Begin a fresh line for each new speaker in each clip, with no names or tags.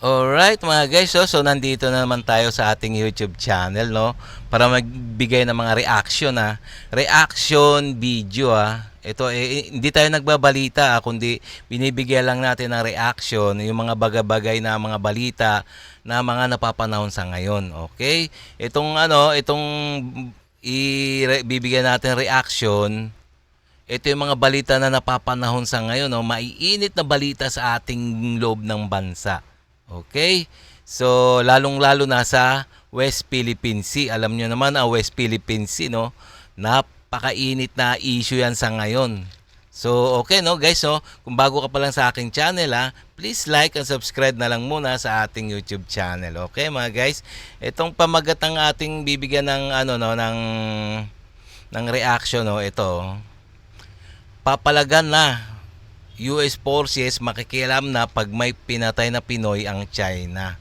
Alright mga guys, so nandito na naman tayo sa ating YouTube channel, no? Para magbigay ng mga reaction video Ito hindi tayo nagbabalita kundi binibigyan lang natin ng reaction yung mga bagay-bagay na mga balita na mga napapanahon sa ngayon, okay? Itong bibigyan natin reaction. Ito yung mga balita na napapanahon sa ngayon, no? Maiinit na balita sa ating loob ng bansa. Okay? So, lalong-lalo na sa West Philippine Sea. Alam nyo naman, West Philippine Sea, no? Napakainit na issue yan sa ngayon. So, okay, no, guys, no? Kung bago ka pa lang sa aking channel, please like and subscribe na lang muna sa ating YouTube channel. Okay, mga guys? Itong pamagat ng ating bibigyan ng, ng reaction, no? Ito, papalagan na US forces makikialam na pag may pinatay na Pinoy ang China.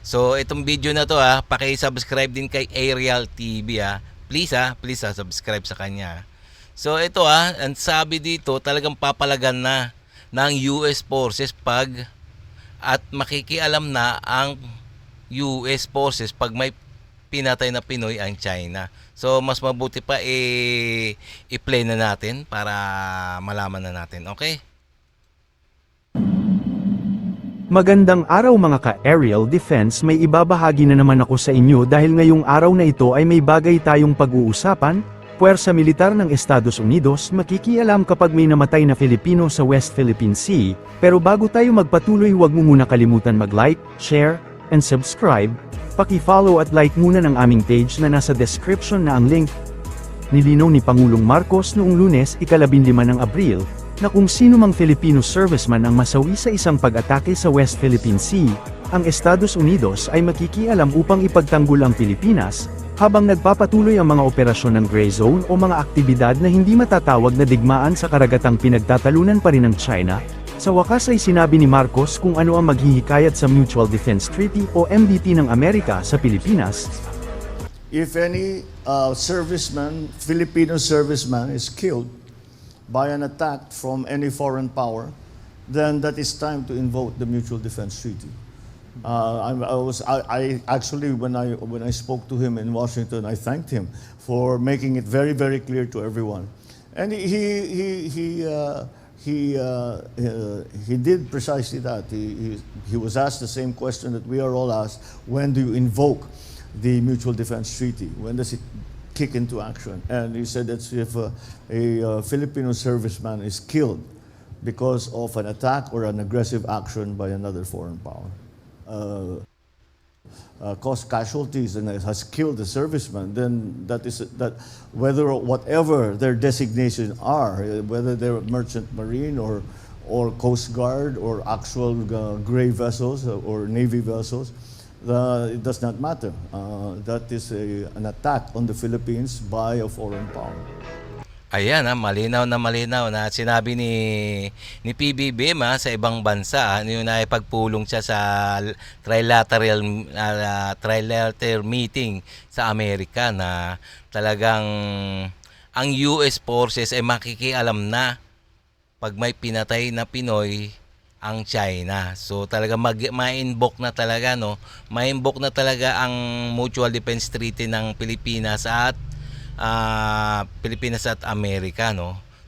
So itong video na to paki-subscribe din kay Ariel TV Please subscribe sa kanya. So ito ang sabi dito, talagang papalagan na ng US forces at makikialam na ang US forces pag may pinatay na Pinoy ang China. So mas mabuti pa i-play na natin para malaman na natin, okay?
Magandang araw mga ka-Aerial Defense, may ibabahagi na naman ako sa inyo dahil ngayong araw na ito ay may bagay tayong pag-uusapan. Puwersa militar ng Estados Unidos makikialam kapag may namatay na Filipino sa West Philippine Sea, pero bago tayo magpatuloy huwag mo muna kalimutan mag-like, share, and subscribe. Paki-follow at like muna ng aming page na nasa description na ang link. Nilinaw ni Pangulong Marcos noong Lunes, 15 ng Abril, na kung sino mang Filipino serviceman ang masawi sa isang pag-atake sa West Philippine Sea, ang Estados Unidos ay makikialam upang ipagtanggol ang Pilipinas, habang nagpapatuloy ang mga operasyon ng gray zone o mga aktibidad na hindi matatawag na digmaan sa karagatang pinagtatalunan pa rin ng China. Sa wakas ay sinabi ni Marcos kung ano ang maghihikayat sa Mutual Defense Treaty o MDT ng Amerika sa Pilipinas.
If any Filipino serviceman is killed by an attack from any foreign power, then that is time to invoke the Mutual Defense Treaty. I actually, when I spoke to him in Washington, I thanked him for making it very, very clear to everyone, and he did precisely that. He was asked the same question that we are all asked: when do you invoke the Mutual Defense Treaty? When does it kick into action? And he said that's if a Filipino serviceman is killed because of an attack or an aggressive action by another foreign power, caused casualties and has killed the serviceman, then that whatever their designations are, whether they're merchant marine or Coast Guard or actual gray vessels or Navy vessels, it does not matter. That is an attack on the Philippines by a foreign power.
Ayan malinaw na sinabi ni PBBM sa ibang bansa yung naipagpulong siya sa trilateral meeting sa Amerika na talagang ang US forces ay makikialam na pag may pinatay na Pinoy ang China. So talaga ma-invoke na talaga ma-invoke na talaga ang Mutual Defense Treaty ng Pilipinas at Amerika,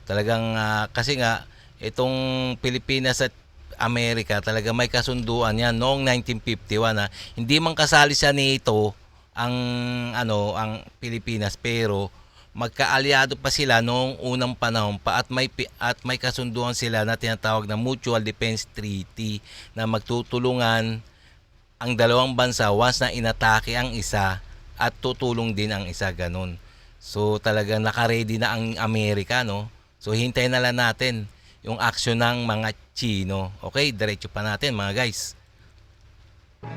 Talagang kasi nga itong Pilipinas at Amerika talaga may kasunduan yan noong 1951 hindi man kasali sa NATO ang Pilipinas, pero magkaalyado pa sila noong unang panahon pa at may kasunduan sila na tinatawag na Mutual Defense Treaty na magtutulungan ang dalawang bansa once na inatake ang isa at tutulong din ang isa, ganun. So talagang naka-ready na ang Amerika, So hintayin na lang natin yung action ng mga Chino. Okay, diretso pa natin mga guys.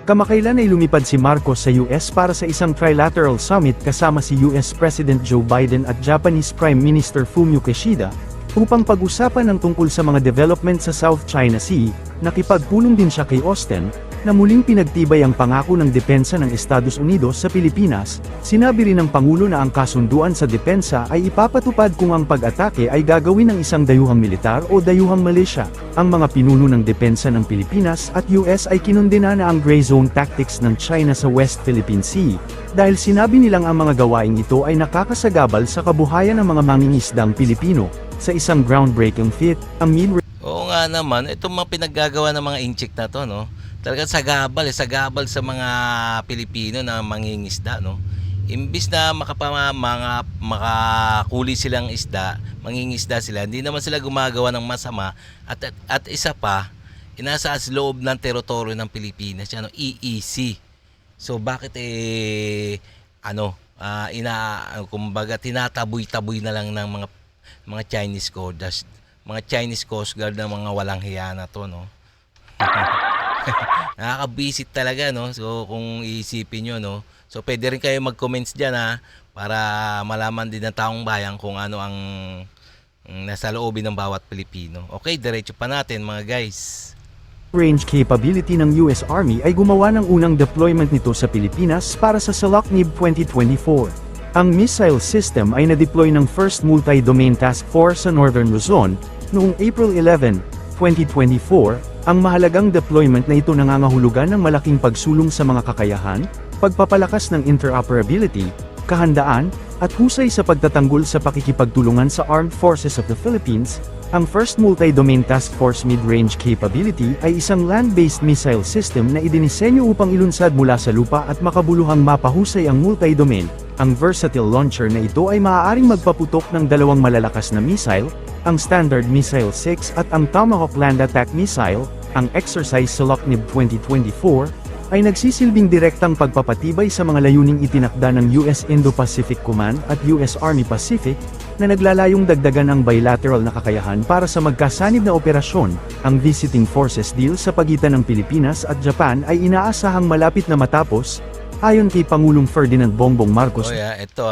Kamakailan ay lumipad si Marcos sa US para sa isang trilateral summit kasama si US President Joe Biden at Japanese Prime Minister Fumio Kishida, upang pag-usapan ang tungkol sa mga development sa South China Sea. Nakipagpulong din siya kay Austin, na muling pinagtibay ang pangako ng depensa ng Estados Unidos sa Pilipinas. Sinabi rin ng Pangulo na ang kasunduan sa depensa ay ipapatupad kung ang pag-atake ay gagawin ng isang dayuhang militar o dayuhang militia. Ang mga pinuno ng depensa ng Pilipinas at US ay kinundena na ang gray zone tactics ng China sa West Philippine Sea, dahil sinabi nilang ang mga gawaing ito ay nakakasagabal sa kabuhayan ng mga mangingisdang Pilipino. Sa isang groundbreaking feat, ang mid
Oo nga naman, itong mga pinaggagawa ng mga inchik na to, no? Talagang sagabal sa mga Pilipino na mangingisda, no? Imbis na makakuli silang isda, mangingisda sila, hindi naman sila gumagawa ng masama at isa pa, inasa sa loob ng teritoryo ng Pilipinas, ano, EEC. So bakit kumbaga tinataboy-taboy na lang ng mga Chinese Coast Guard ng mga walang hiya na to, no? Nakakabisit talaga, no? So kung iisipin nyo, no? So pwede rin kayo mag-comments dyan, ha? Para malaman din ng taong bayan kung ano ang nasa loobin ng bawat Pilipino. Okay, diretso pa natin mga guys.
range capability ng US Army ay gumawa ng unang deployment nito sa Pilipinas para sa Salaknib 2024. Ang missile system ay na-deploy ng 1st Multi-Domain Task Force sa Northern Luzon noong April 11, 2024. Ang mahalagang deployment na ito nangangahulugan ng malaking pagsulong sa mga kakayahan, pagpapalakas ng interoperability, kahandaan, at husay sa pagtatanggol sa pakikipagtulungan sa Armed Forces of the Philippines. Ang 1st Multi-Domain Task Force Mid-Range Capability ay isang land-based missile system na idinisenyo upang ilunsad mula sa lupa at makabuluhang mapahusay ang multi-domain. Ang versatile launcher na ito ay maaaring magpaputok ng dalawang malalakas na missile, ang Standard Missile 6 at ang Tomahawk Land Attack Missile. Ang exercise Salaknib 2024 ay nagsisilbing direktang pagpapatibay sa mga layuning itinakda ng US Indo-Pacific Command at US Army Pacific, na naglalayong dagdagan ang bilateral na kakayahan para sa magkasanib na operasyon. Ang Visiting Forces Deal sa pagitan ng Pilipinas at Japan ay inaasahang malapit na matapos, ayon kay Pangulong Ferdinand Bongbong Marcos.
Oh yeah, ito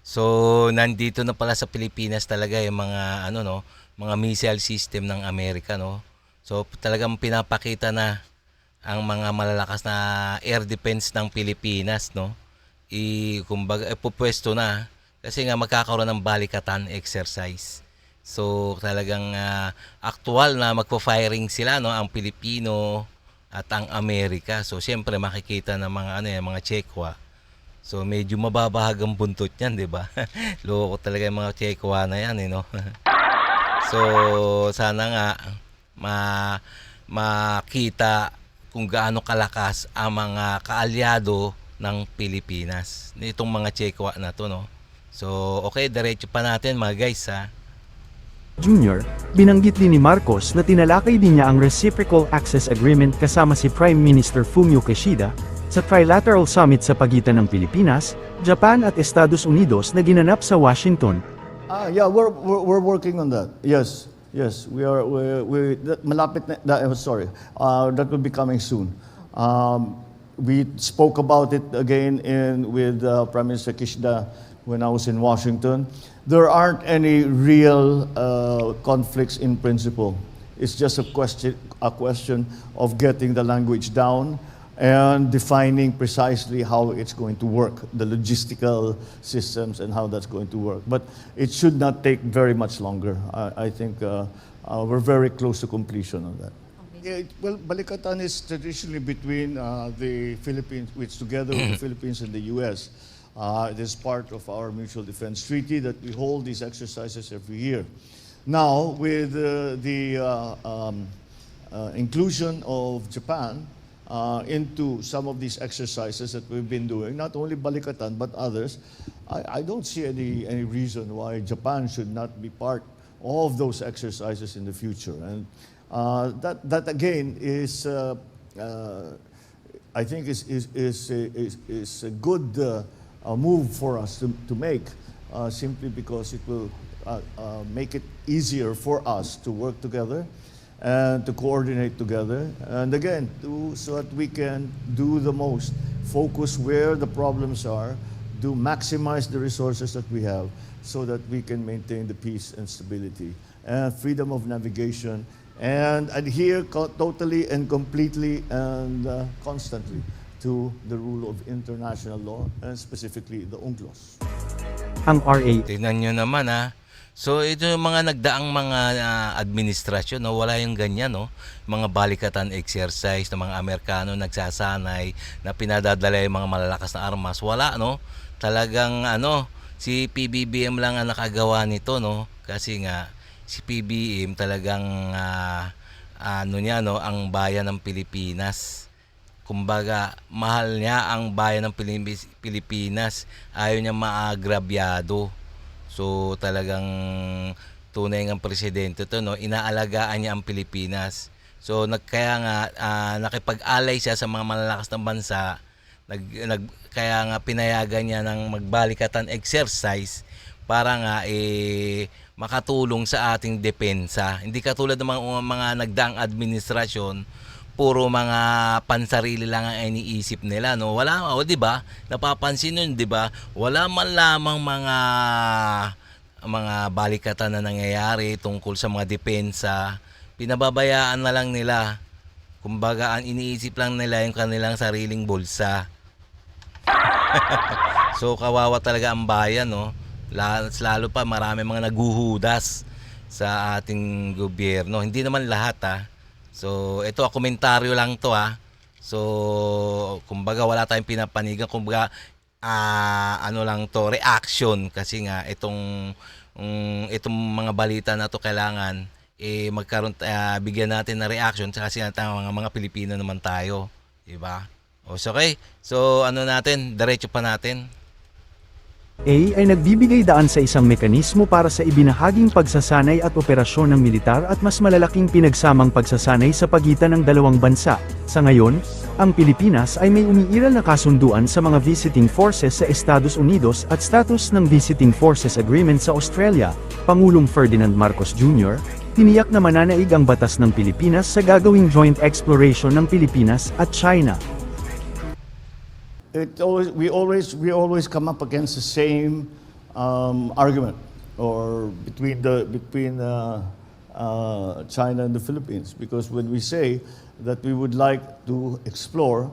So nandito na pala sa Pilipinas talaga yung mga mga missile system ng Amerika, no. So talagang pinapakita na ang mga malalakas na air defense ng Pilipinas, no. Kumbaga pupwesto na kasi nga magkakaroon ng balikatan exercise. So talagang aktual na magpo-firing sila, no, ang Pilipino at ang Amerika. So siyempre makikita ng mga Chekwa. So medyo mababahag ang buntot niyan, 'di ba? Loko talaga yung mga Chekwa na 'yan, no. So sana nga makita kung gaano kalakas ang mga kaalyado ng Pilipinas. Itong mga Chekwa na 'to, no. So, okay, diretso pa natin mga guys, ha.
Junior, binanggit din ni Marcos na tinalakay din niya ang Reciprocal Access Agreement kasama si Prime Minister Fumio Kishida sa Trilateral Summit sa pagitan ng Pilipinas, Japan at Estados Unidos na ginanap sa Washington.
Yeah, we're working on that. Yes, we are. Malapit na. That will be coming soon. We spoke about it again with Prime Minister Kishida when I was in Washington. There aren't any real conflicts in principle. It's just a question of getting the language down and defining precisely how it's going to work, the logistical systems and how that's going to work. But it should not take very much longer. I think we're very close to completion on that.
Yeah, well, Balikatan is traditionally between the Philippines, which together with the Philippines and the U.S. It is part of our mutual defense treaty that we hold these exercises every year. Now, with the inclusion of Japan into some of these exercises that we've been doing, not only Balikatan but others, I don't see any reason why Japan should not be part of those exercises in the future. And that again is, I think, is a good move for us to make, simply because it will make it easier for us to work together and to coordinate together, and again, so that we can do the most, focus where the problems are, maximize the resources that we have, so that we can maintain the peace and stability and freedom of navigation
and adhere totally and completely and constantly to the rule of international law, and specifically the UNCLOS.
Ang RA
Tingnan nyo naman ha. So ito yung mga nagdaang mga administrasyon, no? Wala yung ganyan, no? Mga balikatan exercise ng mga Amerikano nagsasanay na pinadadala yung mga malalakas na armas. Wala, no? Talagang si PBBM lang ang nakagawa nito, no? Kasi nga si PBBM talagang no, ang bayan ng Pilipinas. Kumbaga, mahal niya ang bayan ng Pilipinas. Ayaw niya maagrabyado. So talagang tunay ng presidente to, no, inaalagaan niya ang Pilipinas. So kaya nga nakipag-alay siya sa mga malalakas na bansa. Kaya nga pinayagan niya ng magbalikatan exercise para nga makatulong sa ating depensa. Hindi katulad ng mga nagdaang administrasyon, puro mga pansarili lang ang iniisip nila, no? Wala, di ba? Napapansin nun, di ba? Wala man lamang mga balikatan na nangyayari tungkol sa mga depensa. Pinababayaan na lang nila. Kumbaga, ang iniisip lang nila yung kanilang sariling bulsa. So, kawawa talaga ang bayan, no? Lalo pa, marami mga naguhudas sa ating gobyerno. Hindi naman lahat, ha? So, ito komentaryo lang to, ha. So, kumbaga wala tayong pinapanigan, kumbaga lang to, reaction, kasi nga itong mga balita na to kailangan magkaroon, bigyan natin na reaction kasi nga mga Pilipino naman tayo, di ba? So, okay. So, natin, diretso pa natin.
A ay nagbibigay daan sa isang mekanismo para sa ibinahaging pagsasanay at operasyon ng militar at mas malalaking pinagsamang pagsasanay sa pagitan ng dalawang bansa. Sa ngayon, ang Pilipinas ay may umiiral na kasunduan sa mga visiting forces sa Estados Unidos at status ng Visiting Forces Agreement sa Australia. Pangulong Ferdinand Marcos Jr., tiniyak na mananaig ang batas ng Pilipinas sa gagawing joint exploration ng Pilipinas at China.
We always come up against the same argument, or between China and the Philippines, because when we say that we would like to explore,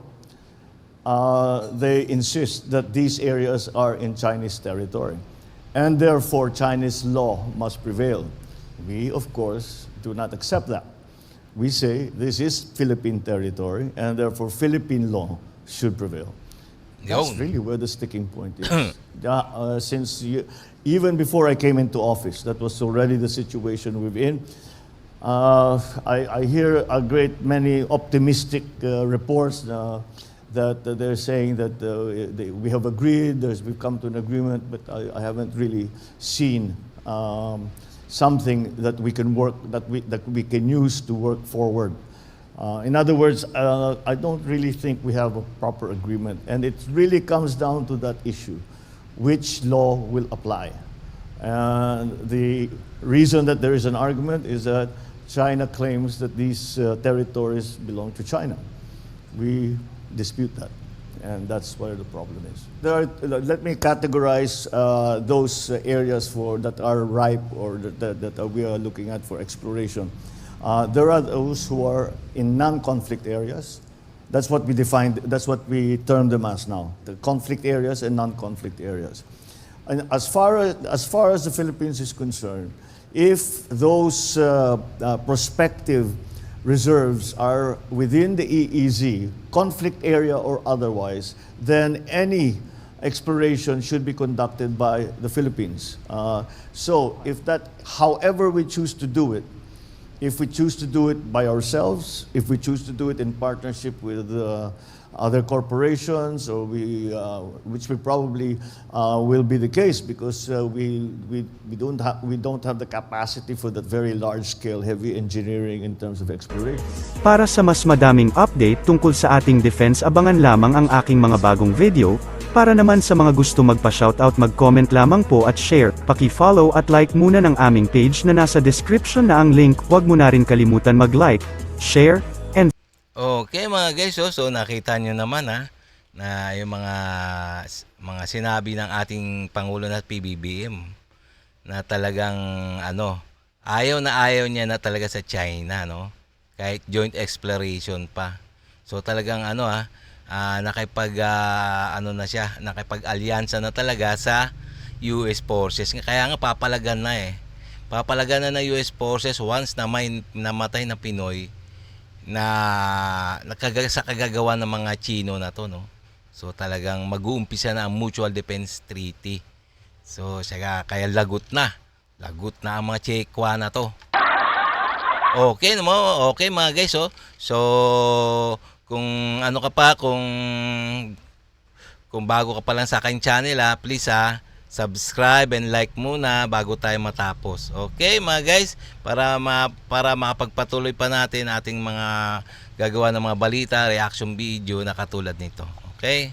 they insist that these areas are in Chinese territory, and therefore Chinese law must prevail. We, of course, do not accept that. We say this is Philippine territory, and therefore Philippine law should prevail. That's really where the sticking point is. Even before I came into office, that was already the situation we're in. I hear a great many optimistic reports that they're saying that we have agreed, we've come to an agreement, but I haven't really seen something that we can can use to work forward. In other words, I don't really think we have a proper agreement, and it really comes down to that issue: which law will apply? And the reason that there is an argument is that China claims that these territories belong to China. We dispute that, and that's where the problem is. Let me categorize those areas that are ripe or that we are looking at for exploration. There are those who are in non-conflict areas. That's what we defined, that's what we term them as now, the conflict areas and non-conflict areas. And as far as the Philippines is concerned, if those prospective reserves are within the EEZ, conflict area or otherwise, then any exploration should be conducted by the Philippines. So if that, however we choose to do it, if we choose to do it by ourselves, if we choose to do it in partnership with other corporations, or which we probably will be the case, because we don't have the capacity for that very large scale heavy engineering in terms of exploration.
Para sa mas madaming update tungkol sa ating defense, abangan lamang ang aking mga bagong video. Para naman sa mga gusto magpa-shoutout, mag-comment lamang po at share, paki-follow at like muna ng aming page na nasa description na ang link. Huwag mo na rin kalimutan mag-like, share, and
Okay mga guys, so nakita nyo naman na yung mga sinabi ng ating Pangulo na PBBM na talagang ayaw niya na talaga sa China, no? Kahit joint exploration pa. So talagang nakipag-alyansa na talaga sa US Forces. Kaya nga papalagan na eh. Papalagan na ng US Forces once na may namatay na Pinoy sa kagagawa ng mga Chino na to, no? So talagang mag-uumpisa na ang Mutual Defense Treaty. So kaya lagot na ang mga Chekwa na to. Okay mga guys, oh. So kung kung bago ka pa lang sa aking channel, please subscribe and like muna bago tayo matapos. Okay mga guys, para makapagpatuloy pa natin ating mga gagawa ng mga balita, reaction video na katulad nito. Okay?